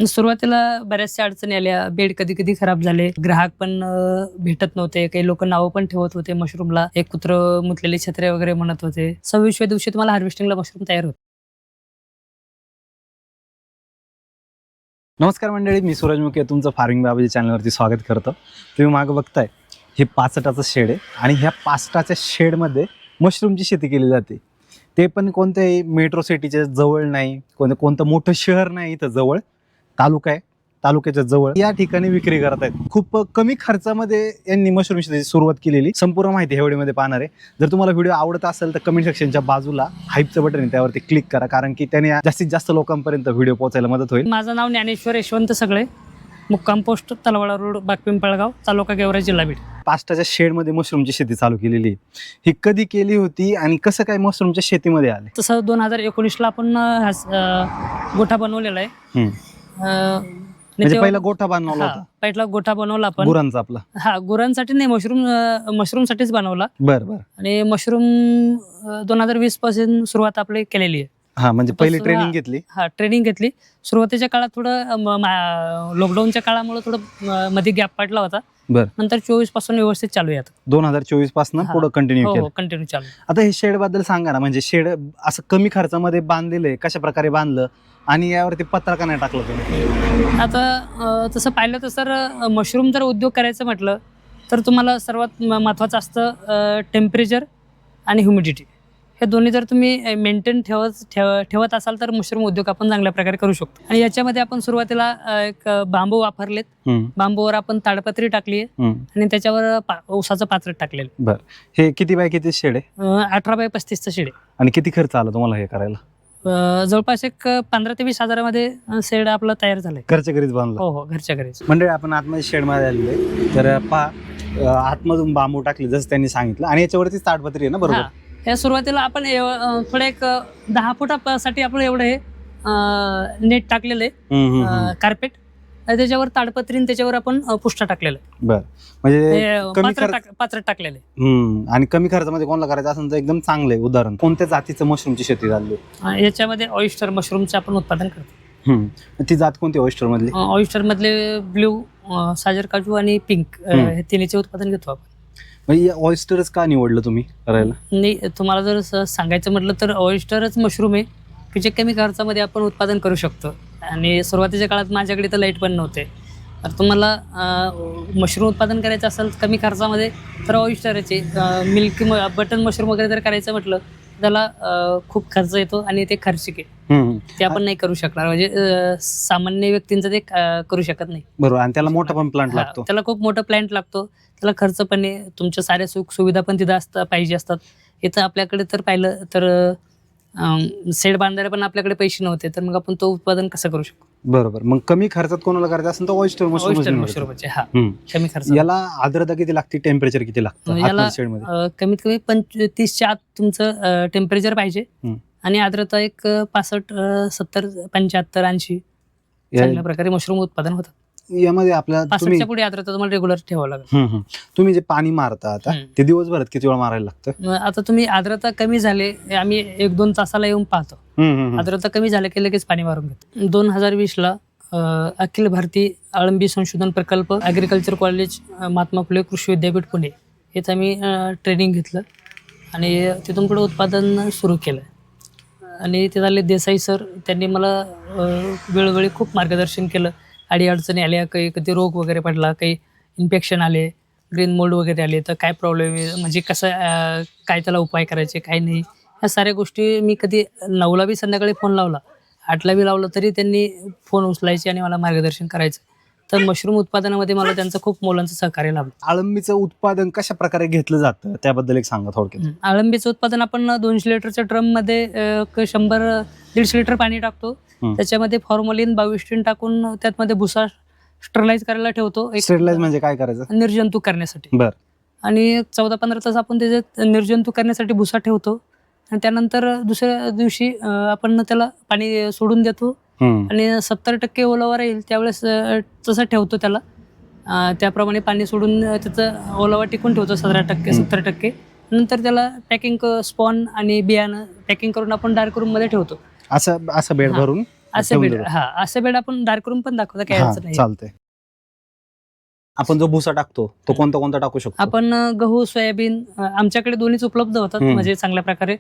सुरुवातीला बऱ्याचशा अडचणी आल्या. बेड कधी कधी खराब झाले, ग्राहक पण भेटत नव्हते. काही लोक नावं पण ठेवत होते मशरूमला. एक कुत्र मुतलेली छत्र्या वगैरे म्हणत होते. 26व्या दिवशी तुम्हाला हार्वेस्टिंगला मशरूम तयार होत. नमस्कार मंडळी, मी सूरज मुके तुमचं फार्मिंग बाबाजी चॅनलवरती स्वागत करतो. तुम्ही मागं बघताय हे पाचटाचं शेड आहे आणि ह्या पाचटाच्या शेडमध्ये मशरूमची शेती केली जाते. ते पण कोणत्याही मेट्रो सिटीच्या जवळ नाही, कोणतं मोठं शहर नाही, इथं जवळ तालुका आहे, तालुक्याच्या जवळ या ठिकाणी विक्री करत आहेत. खूप कमी खर्चामध्ये यांनी मशरूम शेतीची सुरुवात केलेली. संपूर्ण माहिती ह्या व्हिडिओमध्ये पाहणार आहे. जर तुम्हाला व्हिडिओ आवडत असेल तर कमेंट सेक्शनच्या बाजूला हाईपचं बटन आहे, त्यावरती क्लिक करा, कारण की त्याने जास्तीत जास्त लोकांपर्यंत व्हिडिओ पोहोचायला मदत होईल. माझं नाव ज्ञानेश्वर यशवंत सगळे, मुक्काम पोस्ट तलवाडा रोड, बागपिंपळगाव, तालुका गेवराई, जिल्हा बीड. पाचटाच्या शेडमध्ये मशरूमची शेती चालू केलेली आहे. ही कधी केली होती आणि कसं काय मशरूमच्या शेतीमध्ये आले? तसं 2019ला आपण गोठा बनवलेला आहे. म्हणजे पहिला गोठा बनवला होता? पहिला गोठा बनवला आपण गुरांचा आपला. हा, गुरांसाठी नाही, मशरूम साठीच बनवला. बरं. आणि मशरूम 2020 पासून सुरुवात आपली केलेली आहे. हा, म्हणजे पहिली ट्रेनिंग घेतली. हा, ट्रेनिंग घेतली. सुरुवातीच्या काळात थोडं लॉकडाऊनच्या काळामुळे थोडं मध्ये गॅप पडला होता. नंतर 24 पासून व्यवस्थित चालू आहे. आता 2024 पासून पुढे कंटिन्यू केलं. कंटिन्यू चालू. आता हे शेड बद्दल सांगा ना, म्हणजे शेड असं कमी खर्चामध्ये बांधलेलं आहे, कशा प्रकारे बांधलं आणि यावरती पत्रा का नाही टाकलं तुम्ही? आता तसं पाहिलं तर सर, मशरूम जर उद्योग करायचं म्हटलं तर तुम्हाला सर्वात महत्त्वाचं असतं टेम्परेचर आणि ह्युमिडिटी. हे दोन्ही जर तुम्ही मेंटेन ठेवत असाल तर मशरूम उद्योग आपण चांगल्या प्रकारे करू शकतो. आणि याच्यामध्ये आपण सुरुवातीला एक बांबू वापरलेत. बांबूवर आपण ताडपत्री टाकली आणि त्याच्यावर ऊसाचं पात्र टाकलेलं. बरं. हे किती बाय किती शेड आहे? 18 बाय 35चं शेड आहे. आणि किती खर्च आला तुम्हाला हे करायला? जवळपास एक 15 ते 20 हजारामध्ये शेड आपलं तयार झालंय. घरच्या घरीच बांधलं? हो, घरच्या घरीच. मंडळी, आपण आतमध्ये शेड मध्ये आलेले तर आतमधून बांबू टाकले जसं त्यांनी सांगितलं, आणि याच्यावरती ताडपत्री आहे ना? बरोबर. या सुरुवातीला आपण थोडं एक 10 फुटासाठी आपण एवढं हे नेट टाकलेलं आहे, कार्पेट. त्याच्यावर ताडपत्री, त्याच्यावर आपण पुष्टा टाकलेलं आहे. बरं. म्हणजे पात्र टाकलेलं आहे. आणि कमी खर्चामध्ये कोणाला करायचं असेल तर एकदम चांगलं आहे. उदाहरण कोणत्या जातीचं मशरूमची शेती झाली? याच्यामध्ये ऑयस्टर मशरूमचं आपण उत्पादन करतो. ती जात कोणती ऑयस्टर मधली? ऑयस्टर मधले ब्ल्यू, साजर काजू आणि पिंक, हे तिन्हीचे उत्पादन घेतो आपण. ऑयस्टरच का निवडलं तुम्ही करायला? नाही, तुम्हाला जर सांगायचं म्हटलं तर ऑयस्टरच मशरूम आहे की जे कमी खर्चामध्ये आपण उत्पादन करू शकतो. आणि सुरुवातीच्या काळात माझ्याकडे तर लाईट पण नव्हते. तर तुम्हाला मशरूम उत्पादन करायचं असेल कमी खर्चामध्ये तर ऑयस्टरचे, मिल्क बटन मशरूम वगैरे जर करायचं म्हटलं त्याला खूप खर्च येतो आणि ते खर्चिक आहे. ते आपण नाही करू शकणार. म्हणजे सामान्य व्यक्तींचं ते करू शकत नाही. बरोबर. आणि त्याला मोठा पण प्लांट लागतो. त्याला खूप मोठा प्लांट लागतो. त्याला खर्च पण आहे. तुमच्या साऱ्या सुख सुविधा पण तिथं पाहिजे असतात. इथं आपल्याकडे तर पाहिलं तर शेड बांधायला पण आपल्याकडे पैसे नव्हते, तर मग आपण तो उत्पादन कसं करू शकतो? बरोबर. मग कमी खर्चात कोणाला करायचं असेल तर ऑयस्टर मशरूमचे. हा, कमी खर्च. याला आर्द्रता किती लागते, टेम्परेचर किती लागतं? याला कमीत कमी 35च्या आत तुमचं टेम्परेचर पाहिजे आणि आर्द्रता एक 65, 70, 75, 80 चांगल्या प्रकारे मशरूम उत्पादन होतं. यामध्ये आपल्याला 65च्या पुढे आर्द्रता तुम्हाला रेग्युलर ठेवावं लागेल. तुम्ही जे पाणी मारता आता ते दिवसभरात किती वेळा मारायला लागतं? आता तुम्ही आर्द्रता कमी झाले, आम्ही 1-2 तासाला येऊन पाहतो. आर्द्रता कमी झाले की लगेच पाणी मारून घेतो. 2020ला अखिल भारतीय अळंबी संशोधन प्रकल्प, ॲग्रिकल्चर कॉलेज, महात्मा फुले कृषी विद्यापीठ, पुणे इथं आम्ही ट्रेनिंग घेतलं आणि तिथून पुढे उत्पादन सुरू केलं. आणि ते झाले देसाई सर, त्यांनी मला वेळोवेळी खूप मार्गदर्शन केलं. अडीअडचणी आल्या, काही कधी रोग वगैरे पडला, काही इन्फेक्शन आले, ग्रीन मोल्ड वगैरे आले, तर काय प्रॉब्लेम आहे, म्हणजे कसं काय त्याला उपाय करायचे, काय नाही, ह्या साऱ्या गोष्टी मी कधी 9ला बी संध्याकाळी फोन लावला, 8ला बी लावलं तरी त्यांनी फोन उचलायचे आणि मला मार्गदर्शन करायचं. तर मशरूम उत्पादनामध्ये मला त्यांचं खूप मोलांचं सहकार्य लाभलं. अळंबीचं उत्पादन कशा प्रकारे घेतलं जातं त्याबद्दल एक सांगा थोडक्यात. अळंबीचं उत्पादन आपण 200 लिटरच्या ड्रममध्ये 100-150 लिटर पाणी टाकतो. त्याच्यामध्ये फॉर्मलिन 22 टिन टाकून त्यामध्ये भुसा स्टरलाइज करायला ठेवतो. स्टरलाइज म्हणजे काय करायचं? निर्जंतुक करण्यासाठी. बरं. आणि 14-15 तास आपण त्याच्यात निर्जंतुक करण्यासाठी भुसा ठेवतो आणि त्यानंतर दुसऱ्या दिवशी आपण त्याला पाणी सोडून देतो आणि 70% ओलावा राहील त्यावेळेस तसं ठेवतो त्याला. त्याप्रमाणे पाणी सोडून त्याचं ओलावा टिकून ठेवतो 17%, 70%. नंतर त्याला पॅकिंग, स्पॉन आणि बियाणं पॅकिंग करून आपण डार्क रूममध्ये ठेवतो. असं बेड भरून असे बेड, हा असे बेड आपण डार्क रूम पण दाखवतो, काही अडचण नाही. चालतंय. आपण जो भुसा टाकतो तो कोणता कोणता टाकू शकतो? आपण गहू, सोयाबीन आमच्याकडे दोन्हीच उपलब्ध होतात, म्हणजे चांगल्या प्रकारे.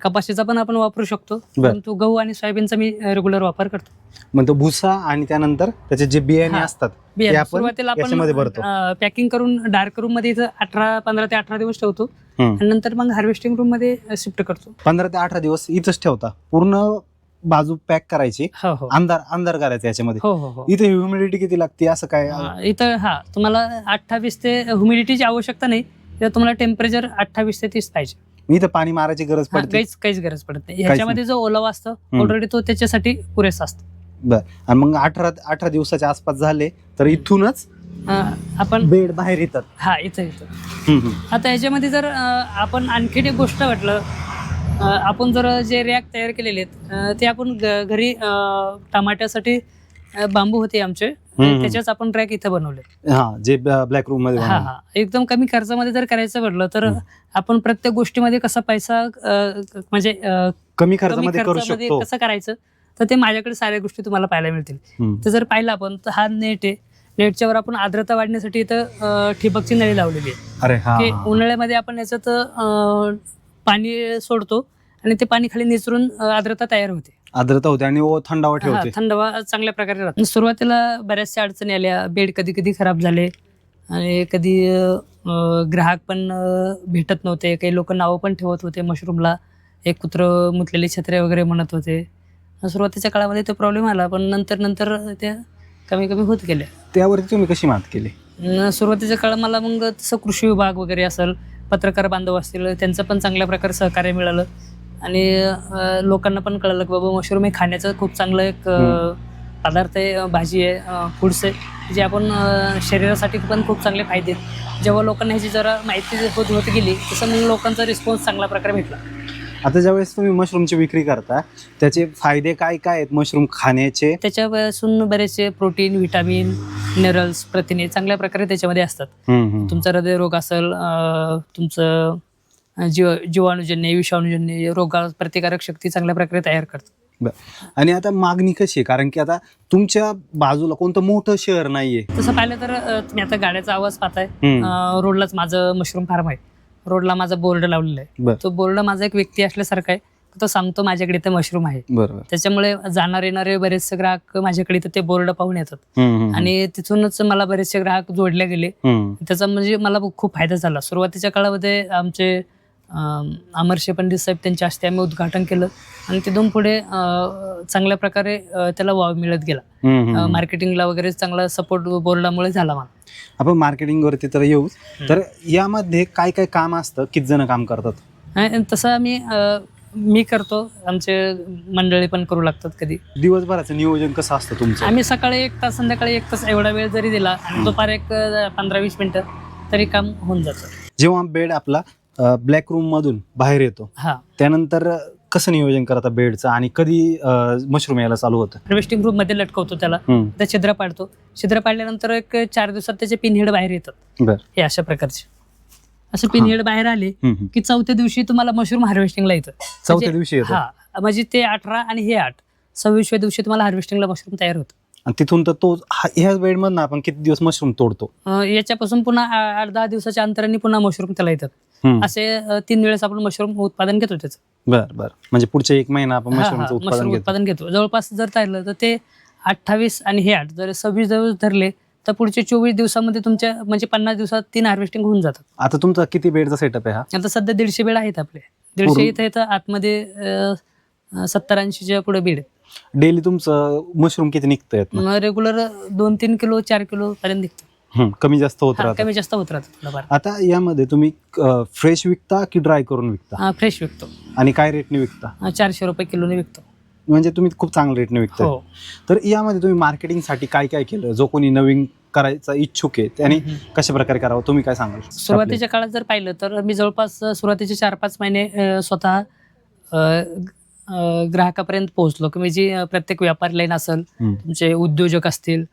कपाशीचा पण आपण वापरू शकतो, परंतु गहू आणि सोयाबीनचा मी रेग्युलर वापर करतो. मग तो भुसा आणि त्यानंतर त्याचे जे बियाणे असतात ते आपण सुरुवातीला याच्यामध्ये भरतो. आपण पॅकिंग करून डार्क रूम मध्ये 15 ते 18 दिवस ठेवतो, आणि नंतर मग हार्वेस्टिंग रूम मध्ये शिफ्ट करतो. 15 ते 18 दिवस इथंच ठेवता, पूर्ण बाजू पॅक करायची, हो हो अंधार करायचा याच्यामध्ये. हो हो हो. इथे ह्युमिडिटी किती लागते असं काय? इथं तुम्हाला 28 ते ह्युमिडिटीची आवश्यकता नाही, तर तुम्हाला टेम्परेचर 28 ते 30 पाहिजे. इथं पाणी मारायची गरज पडते? काहीच गरज पडत नाही. ह्याच्यामध्ये जो ओलावा असतो ऑलरेडी तो त्याच्यासाठी पुरेसा असतो. बर. आणि मग 18 दिवसाच्या आसपास झाले तर इथूनच आपण बेड बाहेर येतात. हा इथं. आता याच्यामध्ये जर आपण आणखीन एक गोष्ट वाटलं, आपण जर जे रॅक तयार केलेले आहेत ते आपण घरी टमाट्यासाठी बांबू होते आमचे, त्याच्याच आपण रॅक इथं बनवले. जे ब्लॅक रूम मध्ये एकदम कमी खर्चामध्ये जर करायचं म्हटलं तर आपण प्रत्येक गोष्टीमध्ये कसा पैसा म्हणजे कमी खर्चामध्ये करू शकतो, कसं करायचं, तर ते माझ्याकडे साऱ्या गोष्टी तुम्हाला पाहायला मिळतील. तर जर पाहिलं आपण तर हा नेट आहे, नेटच्या वर आपण आर्द्रता वाढण्यासाठी इथं ठिबकची नळी लावलेली आहे. की उन्हाळ्यामध्ये आपण याच्यात पाणी सोडतो आणि ते पाणी खाली निचरून आर्द्रता तयार होते, आणि थंडावा ठेवते. थंडावा चांगल्या प्रकारे राहतो. सुरुवातीला बऱ्याचशा अडचणी आल्या, बेड कधी खराब झाले आणि कधी ग्राहक पण भेटत नव्हते, काही लोक नावं पण ठेवत होते मशरूमला, एक कुत्रं मुतलेली छत्रे वगैरे म्हणत होते. सुरुवातीच्या काळामध्ये तो प्रॉब्लेम आला, पण नंतर त्या कमी होत गेल्या. त्यावरती तुम्ही कशी मात केली? सुरुवातीच्या काळात मला मग तसं कृषी विभाग वगैरे असेल, पत्रकार बांधव असतील, त्यांचं पण चांगल्या प्रकारे सहकार्य मिळालं, आणि लोकांना पण कळलं की बाबा मशरूम हे खाण्याचं खूप चांगलं एक पदार्थ आहे, भाजी आहे, फूड्स आहे, जे आपण शरीरासाठी पण खूप चांगले फायदे आहेत. जेव्हा लोकांना ह्याची जरा माहिती होत गेली, तसं मग लोकांचा रिस्पॉन्स चांगल्या प्रकारे भेटला. आता ज्यावेळेस तुम्ही मशरूमची विक्री करता, त्याचे फायदे काय आहेत मशरूम खाण्याचे? त्याच्यापासून बरेचसे प्रोटीन, व्हिटॅमिन, मिनरल्स, प्रथिने चांगल्या प्रकारे त्याच्यामध्ये असतात. तुमचा हृदयरोग असेल, तुमचं जीवाणूजन्य, विषाणूजन्य रोगाला प्रतिकारक शक्ती चांगल्या प्रकारे तयार करतात. आणि आता मागणी कशी आहे? कारण की आता तुमच्या बाजूला कोणतं मोठं शहर नाहीये. तसं पाहिलं तर तुम्ही आता गाड्याचा आवाज पाहताय, रोडलाच माझं मशरूम फार्म आहे, रोडला माझा बोर्ड लावलेला आहे. तो बोर्ड माझा एक व्यक्ती असल्यासारखा आहे, तो सांगतो माझ्याकडे इथे मशरूम आहे. त्याच्यामुळे जाणार येणारे बरेचसे ग्राहक माझ्याकडे ते बोर्ड पाहून येतात, आणि तिथूनच मला बरेचसे ग्राहक जोडले गेले. त्याचा म्हणजे मला खूप फायदा झाला. सुरुवातीच्या काळामध्ये आमचे अमरशे पंडित साहेब, त्यांच्या हस्ते आम्ही उद्घाटन केलं, आणि तिथून पुढे चांगल्या प्रकारे त्याला वाव मिळत गेला. मार्केटिंगला वगैरे चांगला सपोर्ट बोर्डामुळे झाला मला. आपण मार्केटिंग वरती तर येऊ, तर यामध्ये काय काय काम असतं, किती जण काम करतात? तसं मी करतो, आमचे मंडळी पण करू लागतात. कधी दिवसभराचं नियोजन कसं असतं तुमचं? आम्ही सकाळी 1 तास, संध्याकाळी 1 तास एवढा वेळ जरी दिला, आणि दुपारी एक 15-20 मिनिटं तरी काम होऊन जातं. जेव्हा बेड आपला ब्लॅक रूम मधून बाहेर येतो, त्यानंतर कसं नियोजन करता बेडचं, आणि कधी मशरूम यायला चालू होतं? हार्वेस्टिंग रूम मध्ये लटकवतो त्याला, त्या छिद्र पाडतो. छिद्र पाडल्यानंतर एक 4 दिवसात त्याचे पिनहेड बाहेर येतात. हे अशा प्रकारचे असे पिनहेड बाहेर आले की 4थ्या दिवशी तुम्हाला मशरूम हार्वेस्टिंगला येतं. 4थ्या दिवशी येतं? म्हणजे ते 18 आणि हे 8, 26व्या दिवशी तुम्हाला हार्वेस्टिंगला मशरूम तयार होतं. आणि तिथून तर तो ह्याच बेड मधून आपण किती दिवस मशरूम तोडतो? याच्यापासून पुन्हा 8-10 दिवसाच्या अंतराने पुन्हा मशरूम त्याला येतात. असे 3 वेळेस आपण मशरूम उत्पादन घेतो त्याचं. बरं. म्हणजे पुढचे 1 महिना आपण मशरूमचं उत्पादन घेतो. जवळपास जर पाहिलं तर ते 28 आणि हे 8 जर 26 दिवस धरले तर पुढचे 24 दिवसामध्ये तुमच्या म्हणजे 50 दिवसात 3 हार्वेस्टिंग होऊन जातात. आता तुमचा किती बेडचा सेटअप आहे? आता सध्या 150 बेड आहेत आपले. 150 इथं आतमध्ये 70-80च्या पुढे बेड. डेली तुमचं मशरूम किती निघतं? रेग्युलर 2-3 किलो 4 किलो पर्यंत निघतं. कमी जास्त होत राहतं. आता यामध्ये तुम्ही फ्रेश विकता की ड्राय करून विकता? फ्रेश विकतो. आणि काय रेटने विकता? 400 रुपये किलोने विकतो. म्हणजे तुम्ही खूप चांगल्या रेटने विकता. तर यामध्ये तुम्ही मार्केटिंगसाठी काय काय केलं? जो कोणी नवीन करायचा इच्छुक आहे त्याने कशा प्रकारे करावं, तुम्ही काय सांगाल? सुरुवातीच्या काळात जर पाहिलं तर मी जवळपास सुरुवातीचे 4-5 महिने स्वतः ग्राहकापर्यंत पोहोचलो, की जी प्रत्येक व्यापार लाईन असेल, तुमचे उद्योजक असतील,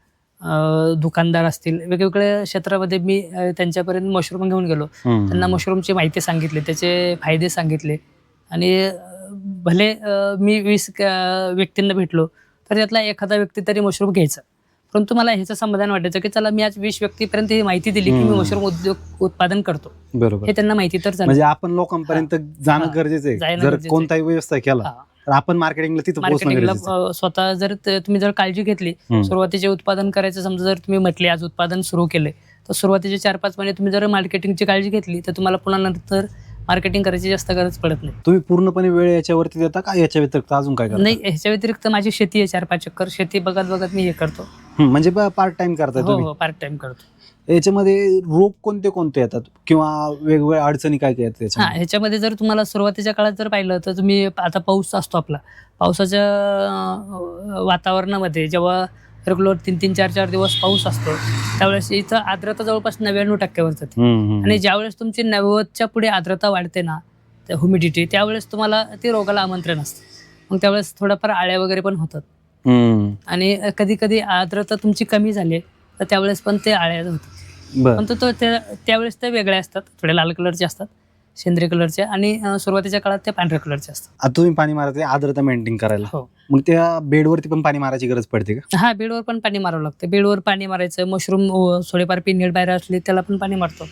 दुकानदार असतील, वेगवेगळ्या क्षेत्रामध्ये मी त्यांच्यापर्यंत मशरूम घेऊन गेलो. त्यांना मशरूमची माहिती सांगितली, त्याचे फायदे सांगितले, आणि भले मी 20 व्यक्तींना भेटलो तर त्यातला एखादा व्यक्ती तरी मशरूम घ्यायचा. परंतु मला ह्याचं समाधान वाटायचं की चला मी आज 20 व्यक्तीपर्यंत ही माहिती दिली की मी मशरूम उद्योग उत्पादन करतो, बरोबर. हे त्यांना माहिती तर झालं. म्हणजे आपण लोकांपर्यंत जाणं गरजेचं आहे. जाणं जर गरजेचं आहे. कोणताही व्यवसाय केला तर आपण मार्केटिंगला तिथं पोहोचणं मार्केटिंगला गरजेचं आहे. स्वतः जर तुम्ही जर काळजी घेतली, सुरुवातीचे उत्पादन करायचं समजा जर तुम्ही म्हटले आज उत्पादन सुरू केले, तर सुरुवातीचे 4-5 महिने तुम्ही जर मार्केटिंगची काळजी घेतली तर तुम्हाला पुन्हा नंतर मार्केटिंग करायची जास्त गरज पडत नाही. तुम्ही पूर्णपणे वेळ याच्यावरती देता का याच्या व्यतिरिक्त अजून काय करता? नाही, ह्याच्या व्यतिरिक्त माझी शेती आहे 4-5 एकर, शेती बघत बघत मी हे करतो. म्हणजे पार्ट टाइम करताय तुम्ही? हो, पार्ट टाइम करतो. याच्यामध्ये रोग कोणते कोणते येतात किंवा वेगवेगळ्या अडचणी काय काय येतात हा, ह्याच्यामध्ये जर तुम्हाला सुरुवातीच्या काळात जर पाहिलं तर तुम्ही आता पाऊस असतो आपला, पावसाच्या वातावरणामध्ये जेव्हा रेग्युलर 3-3, 4-4 दिवस पाऊस असतो त्यावेळेस इथं आर्द्रता जवळपास 99% जाते. आणि ज्यावेळेस तुमची 90च्या पुढे आर्द्रता वाढते ना, ह्युमिडिटी, त्यावेळेस तुम्हाला ते रोगाला आमंत्रण असतं. मग त्यावेळेस थोडाफार आळ्या वगैरे पण होतात. आणि कधी कधी आर्द्रता तुमची कमी झाली तर त्यावेळेस पण ते आळ्या होतात. परंतु त्यावेळेस ते वेगळ्या असतात, थोडे लाल कलरचे असतात, सेंद्रिय कलरचे, आणि सुरुवातीच्या काळात ते पांढऱ्या कलरचे असतात. आता तुम्ही पाणी मारायचं आर्द्रता मेंटेन करायला, हो. मग त्या बेडवरती पण पाणी मारायची गरज पडते का? हा, बेडवर पण पाणी मारावं लागतं. बेडवर पाणी मारायचं. मशरूम थोडेफार पिनहेड बाहेर असले त्याला पण पाणी मारतो.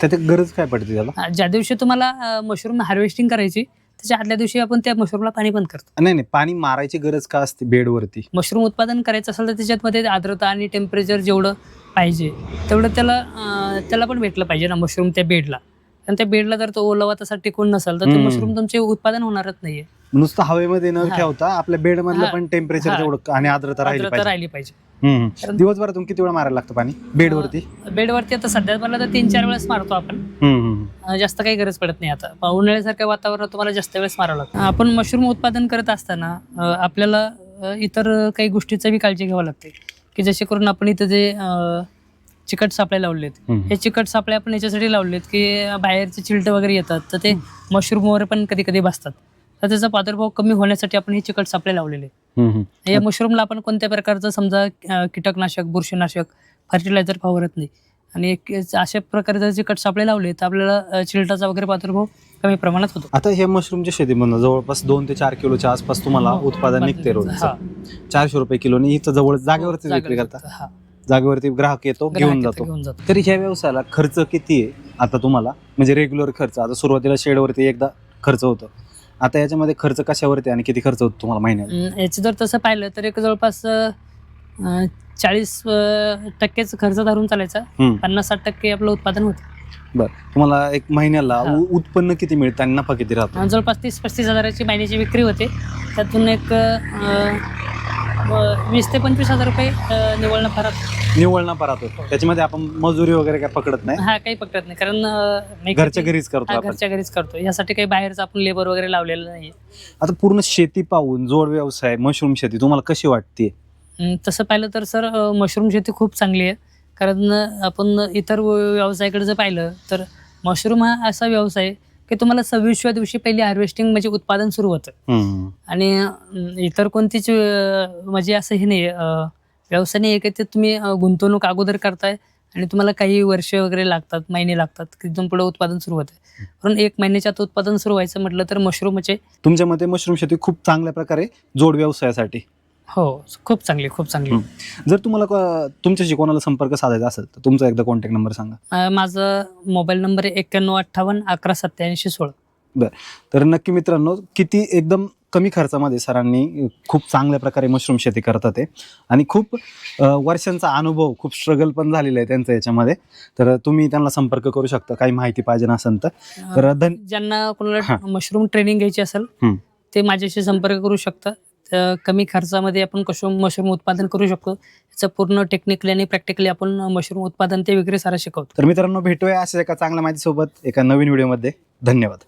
त्यात गरज काय पडते त्याला? ज्या दिवशी तुम्हाला मशरूम हार्वेस्टिंग करायची त्याच्या आदल्या दिवशी आपण त्या मशरूमला पाणी पण करतो. नाही, पाणी मारायची गरज का असते बेडवरती? मशरूम उत्पादन करायचं असेल तर त्याच्यामध्ये आर्द्रता आणि टेम्परेचर जेवढं पाहिजे तेवढं त्याला पण भेटलं पाहिजे ना मशरूम त्या बेडला. आणि त्या बेडला जर तो ओलावा तसा टिकून नसेल तर ते मशरूम तुमचे उत्पादन होणारच नाहीये. नुसतं हवेमध्ये न ठेवता आपल्या बेड मधलं पण टेम्परेचर तेवढं आणि आर्द्रता राहिली पाहिजे. दिवसभरातून किती वेळा मारायला लागतं पाणी बेडवरती? बेडवरती आता सध्या मला तर 3-4 वेळेस मारतो आपण. जास्त काही गरज पडत नाही. आता उन्हाळ्यासारख्या वातावरणात तुम्हाला जास्त वेळेस मारावं लागतं. आपण मशरूम उत्पादन करत असताना आपल्याला इतर काही गोष्टीचा बी काळजी घ्यावी लागते की जसे करून आपण इथं जे चिकट सापळे लावलेत, हे चिकट सापळे आपण याच्यासाठी लावलेत की बाहेरचे चिलट वगैरे येतात तर ते मशरूमवर पण कधी कधी बसतात, तर त्याचा प्रादुर्भाव कमी होण्यासाठी आपण हे चिकट सापळे लावलेले. या मशरूमला आपण कोणत्या प्रकारचं समजा कीटकनाशक, बुरशीनाशक, फर्टिलायझर फवारत नाही. आणि अशा प्रकारे जर चिकट सापळे लावले तर आपल्याला चिलटाचा वगैरे प्रादुर्भाव कमी प्रमाणात होतो. आता हे मशरूमच्या शेतीमधून जवळपास 2 ते 4 किलोच्या आसपास तुम्हाला उत्पादन निघते रोज. 400 रुपये किलोनी इथं जवळ जागेवरती विक्री करता? जागेवरती ग्राहक येतो, घेऊन जातो. तरी ह्या व्यवसायाला खर्च किती आहे आता तुम्हाला? म्हणजे रेग्युलर खर्च, आता सुरुवातीला शेडवरती एकदा खर्च होतो, आता याच्यामध्ये खर्च कशावरती आणि किती खर्च होतो तुम्हाला महिन्याला? याचं जर तसं पाहिलं तर एक जवळपास 40% खर्च धरून चालायचा, 50-60% आपलं उत्पादन होतं. बरं, तुम्हाला एक महिन्याला उत्पन्न किती मिळतं आणि नफा किती राहतो? जवळपास 30-35 हजाराची महिन्याची विक्री होते. त्यातून एक 20 ते 25 हजार रुपये निव्वळ नफा राहतो. त्याच्यामध्ये आपण मजुरी वगैरे काय पकडत नाही? हा, काही पकडत नाही, कारण घरच्या घरीच करतो. यासाठी काही बाहेरचं आपण लेबर वगैरे लावलेलं नाही. आता पूर्ण शेती पाहून जोड व्यवसाय मशरूम शेती तुम्हाला कशी वाटते? तसं पाहिलं तर सर मशरूम शेती खूप चांगली आहे. कारण आपण इतर व्यवसायाकडे जर पाहिलं तर मशरूम हा असा व्यवसाय की तुम्हाला 26व्या दिवशी पहिली हार्वेस्टिंग म्हणजे उत्पादन सुरू होतं. आणि इतर कोणतीच म्हणजे असं हे नाही व्यवसाय नाही की ते तुम्ही गुंतवणूक अगोदर करताय आणि तुम्हाला काही वर्ष वगैरे लागतात, महिने लागतात की तिथून पुढे उत्पादन सुरू होतं. पण 1 महिन्याच्या आत उत्पादन सुरू व्हायचं म्हटलं तर मशरूमचे. तुमच्या मते मशरूम शेती खूप चांगल्या प्रकारे जोड व्यवसायासाठी? हो, खूप चांगली. जर तुम्हाला तुमच्याशी कोणाला संपर्क साधायचा असेल तर तुमचा एकदा कॉन्टॅक्ट नंबर सांगा. माझा मोबाईल नंबर आहे 9158118716. बरं, तर नक्की मित्रांनो, किती एकदम कमी खर्चामध्ये सरांनी खूप चांगल्या प्रकारे मशरूम शेती करतात ते, आणि खूप वर्षांचा अनुभव, खूप स्ट्रगल पण झालेलं आहे त्यांचं याच्यामध्ये. तर तुम्ही त्यांना संपर्क करू शकता काही माहिती पाहिजे असेल तर. ज्यांना कोणाला मशरूम ट्रेनिंग घ्यायची असेल ते माझ्याशी संपर्क करू शकता. कमी खर्चामध्ये आपण कसं मशरूम उत्पादन करू शकतो याचं पूर्ण टेक्निकली आणि प्रॅक्टिकली आपण मशरूम उत्पादन ते विक्री सारा शिकवतो. तर मित्रांनो, भेटूया अशा एका चांगल्या माहितीसोबत एका नवीन व्हिडिओमध्ये. धन्यवाद.